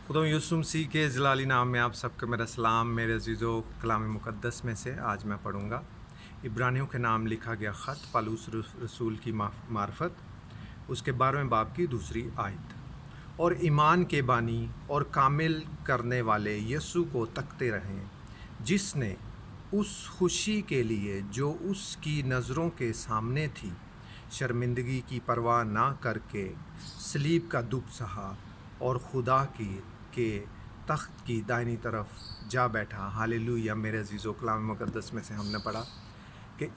खुदा यीशु मसीह के जलाली नाम में आप सबको मेरा सलाम। मेरे अजीज़ों, कलाम मुक़द्दस में से आज मैं पढ़ूँगा इब्रानियों के नाम लिखा गया ख़त पौलुस रसूल की मार्फत, उसके 12वें बाब की दूसरी आयत। और ईमान के बानी और कामिल करने वाले यीशु को तकते रहें, जिसने उस खुशी के लिए जो उसकी नज़रों के सामने थी शर्मिंदगी की परवाह ना करके सलीब का दुख सहा और खुदा के तख्त की दाहिनी तरफ जा बैठा। हालेलुया। मेरे अजीज़ों, कलाम मुक़द्दस में से हमने पढ़ा कि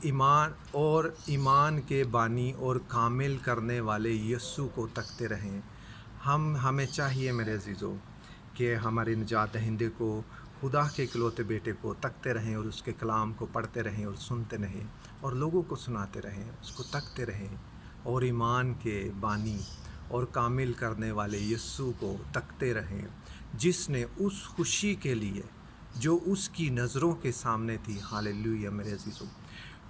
ईमान के बानी और कामिल करने वाले यीशु को तकते रहें। हमें चाहिए मेरे अजीज़ों कि हमारे निजात दहिंदे को, खुदा के इकलौते बेटे को तकते रहें और उसके कलाम को पढ़ते रहें और सुनते रहें और लोगों को सुनाते रहें, उसको तकते रहें और ईमान के बानी और कामिल करने वाले यीशु को तकते रहें, जिसने उस खुशी के लिए जो उसकी नज़रों के सामने थी। हालेलुया। मेरे अजीज़ों,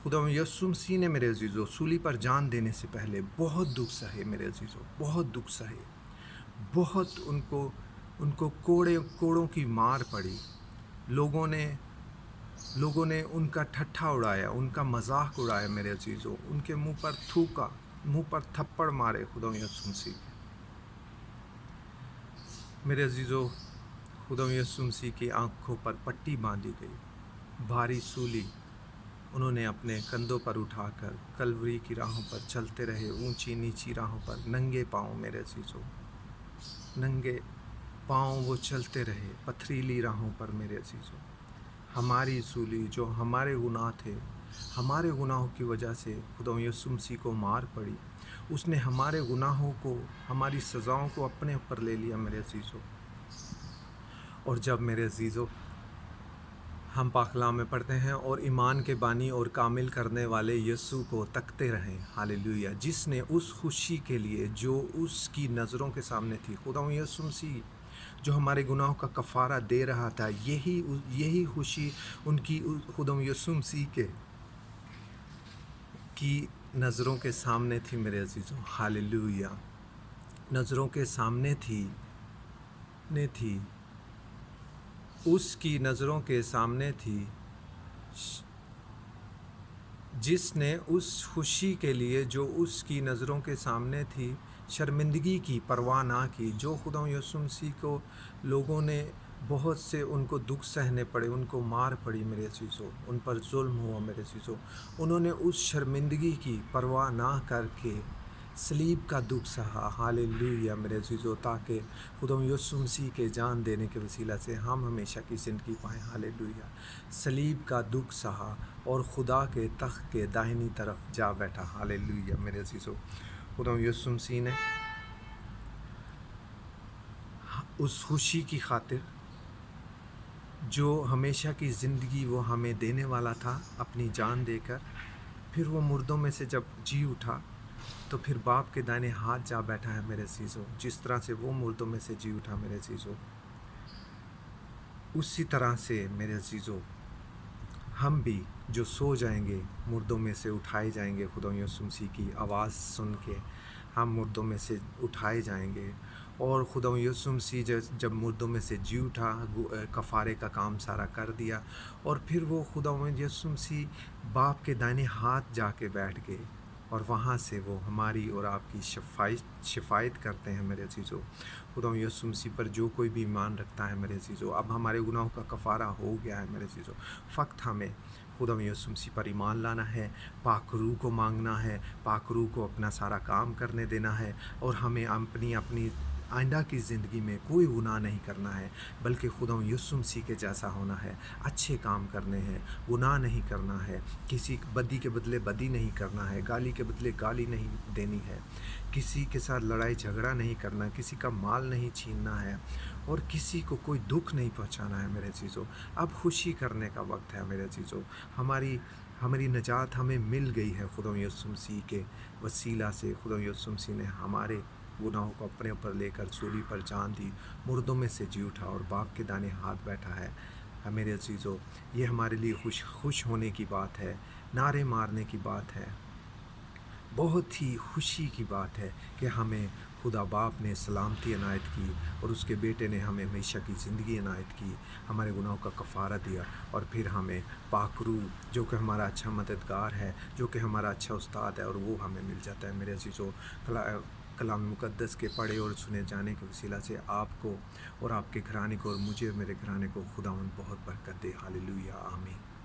खुदा यीशु मसीह ने मेरे अजीज़ों सूली पर जान देने से पहले बहुत दुख सहे। मेरे अजीज़ों, बहुत दुख सहे, बहुत उनको कोड़ों की मार पड़ी। लोगों ने उनका ठट्ठा उड़ाया, उनका मजाक उड़ाया। मेरे अजीज़ों, उनके मुंह पर थूका, मुंह पर थप्पड़ मारे खुदा यीशु मसीह। मेरे अजीज़ों, खुदा यीशु मसीह की आँखों पर पट्टी बांधी गई, भारी सूली उन्होंने अपने कंधों पर उठाकर कलवरी की राहों पर चलते रहे, ऊंची नीची राहों पर नंगे पाँव। मेरे अजीज़ों, नंगे पाँव वो चलते रहे पथरीली राहों पर। मेरे अजीज़ों, हमारी सूली जो हमारे गुनाह थे, हमारे गुनाहों की वजह से खुदा यीशु मसीह को मार पड़ी। उसने हमारे गुनाहों को, हमारी सज़ाओं को अपने ऊपर ले लिया। मेरे अजीज़ों, और जब मेरे अजीज़ों हम पाक कलाम में पढ़ते हैं, और ईमान के बानी और कामिल करने वाले यीशु को तकते रहें। हालेलुया। जिसने उस खुशी के लिए जो उसकी नज़रों के सामने थी, खुदा यीशु मसीह जो हमारे गुनाहों का कफ़ारा दे रहा था, यही खुशी उनकी खुदा यीशु मसीह की नज़रों के सामने थी। मेरे अजीज़ों, हालेलुया। नज़रों के सामने थी, उसकी नज़रों के सामने थी, जिसने उस खुशी के लिए जो उसकी नज़रों के सामने थी शर्मिंदगी की परवाह ना की। जो खुदा यीशु मसीह को लोगों ने बहुत से उनको दुख सहने पड़े, उनको मार पड़ी। मेरे अजीज़ों, उन पर जुल्म हुआ। मेरे अजीज़ों, उन्होंने उस शर्मिंदगी की परवाह ना करके सलीब का दुख सहा। हालेलुया। मेरे अजीज़ों, ताकि खुदा यीशु मसीह के जान देने के वसीला से हम हमेशा की ज़िंदगी पाएँ। हालेलुया। सलीब का दुख सहा और खुदा के तख्त के दाहिनी तरफ जा बैठा। हालेलुया। मेरे अजीज़ों, खुदा यीशु मसीह ने उस खुशी की खातिर जो हमेशा की ज़िंदगी वो हमें देने वाला था, अपनी जान देकर, फिर वो मुर्दों में से जब जी उठा तो फिर बाप के दाहिने हाथ जा बैठा है। मेरे अजीज़ों, जिस तरह से वो मुर्दों में से जी उठा, मेरे अजीज़ों, उसी तरह से मेरे अजीज़ों हम भी जो सो जाएंगे, मुर्दों में से उठाए जाएंगे। खुदा यीशु मसीह की आवाज़ सुन के हम मुर्दों में से उठाए जाएंगे। और खुदा यीशु मसीह जब मुर्दों में से जी उठा, कफ़ारे का काम सारा कर दिया, और फिर वो खुदा यीशु मसीह बाप के दाहिने हाथ जाके बैठ गए, और वहाँ से वो हमारी और आपकी शिफ़ायत करते हैं। मेरे अजीज़ों, खुदा यीशु मसीह पर जो कोई भी ईमान रखता है, मेरे अजीज़ों, अब हमारे गुनाहों का कफ़ारा हो गया है। मेरे अजीज़ों, फ़क्त हमें खुदा यीशु मसीह पर ईमान लाना है, पाक रूह को मांगना है, पाक रूह को अपना सारा काम करने देना है, और हमें अपनी आइंदा की ज़िंदगी में कोई गुनाह नहीं करना है, बल्कि खुदा यीशु मसीह के जैसा होना है, अच्छे काम करने हैं, गुनाह नहीं करना है, किसी बदी के बदले बदी नहीं करना है, गाली के बदले गाली नहीं देनी है, किसी के साथ लड़ाई झगड़ा नहीं करना, किसी का माल नहीं छीनना है, और किसी को कोई दुख नहीं पहुंचाना है। मेरे चीज़ों, अब खुशी करने का वक्त है। मेरे चीज़ों, हमारी निजात हमें मिल गई है खुदा यीशु मसीह के वसीला से। खुदा यीशु मसीह ने हमारे गुनाहों को अपने ऊपर लेकर सूली पर जान दी, मुर्दों में से जी उठा और बाप के दाने हाथ बैठा है। मेरे अजीज़ों, ये हमारे लिए खुश होने की बात है, नारे मारने की बात है, बहुत ही खुशी की बात है कि हमें खुदा बाप ने सलामती अनायत की और उसके बेटे ने हमें हमेशा की ज़िंदगी अनायत की, हमारे गुनाहों का कफ़ारा दिया और फिर हमें पाकरू जो कि हमारा अच्छा मददगार है, जो कि हमारा अच्छा उस्ताद है, और वो हमें मिल जाता है। मेरे अज़ीज़ों, कलाम मुक़द्दस के पढ़े और सुने जाने के वसीला से आपको और आपके घराने को और मुझे और मेरे घराने को खुदावंद बहुत बरकत दे। हालेलुया, आमीन।